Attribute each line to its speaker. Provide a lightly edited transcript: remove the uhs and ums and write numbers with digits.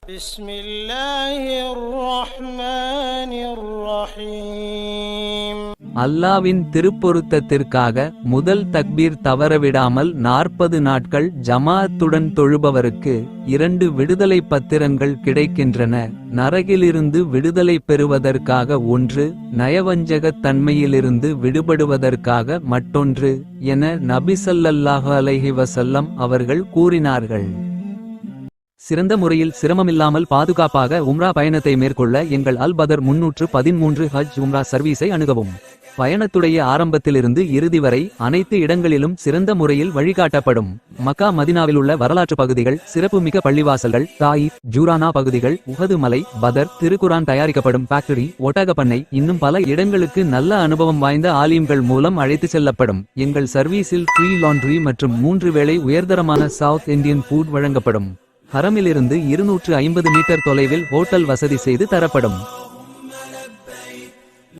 Speaker 1: بسم الله الرحمن الرحيم.
Speaker 2: அல்லாவின் திருப்பொருத்தத்திற்காக முதல் தக்பீர் தவறவிடாமல் 40 நாட்கள் ஜமாஅத்துடன் தொழுபவருக்கு 2 விடுதலை பத்திரங்கள் கிடைக்கின்றன. நரகிலிருந்து விடுதலை பெறுவதற்காக ஒன்று, நயவஞ்சகத் தன்மையிலிருந்து விடுபடுவதற்காக மற்றொன்று என நபி ஸல்லல்லாஹு அலைஹி வஸல்லம் அவர்கள் கூறினார்கள். சிறந்த முறையில் சிரமமில்லாமல் பாதுகாப்பாக உம்ரா பயணத்தை மேற்கொள்ள எங்கள் அல் பதர் 313 ஹஜ் உம்ரா சர்வீஸை அணுகவும். பயணத்துடைய ஆரம்பத்திலிருந்து இறுதி வரை அனைத்து இடங்களிலும் சிறந்த முறையில் வழிகாட்டப்படும். மக்கா மதினாவில் உள்ள வரலாற்று பகுதிகள், சிறப்புமிக்க பள்ளிவாசல்கள், தாயிஃப், ஜூரானா பகுதிகள், உஹது மலை, பதர், திருக்குரான் தயாரிக்கப்படும் ஃபேக்டரி, ஒட்டகப்பண்ணை, இன்னும் பல இடங்களுக்கு நல்ல அனுபவம் வாய்ந்த ஆலிம்கள் மூலம் அழைத்து செல்லப்படும். எங்கள் சர்வீஸில் ஃப்ரீ லாண்ட்ரி மற்றும் 3 வேளை உயர்தரமான சவுத் இந்தியன் ஃபுட் வழங்கப்படும். ஹரமிலிருந்து 250 மீட்டர் தொலைவில் ஹோட்டல் வசதி செய்து தரப்படும்.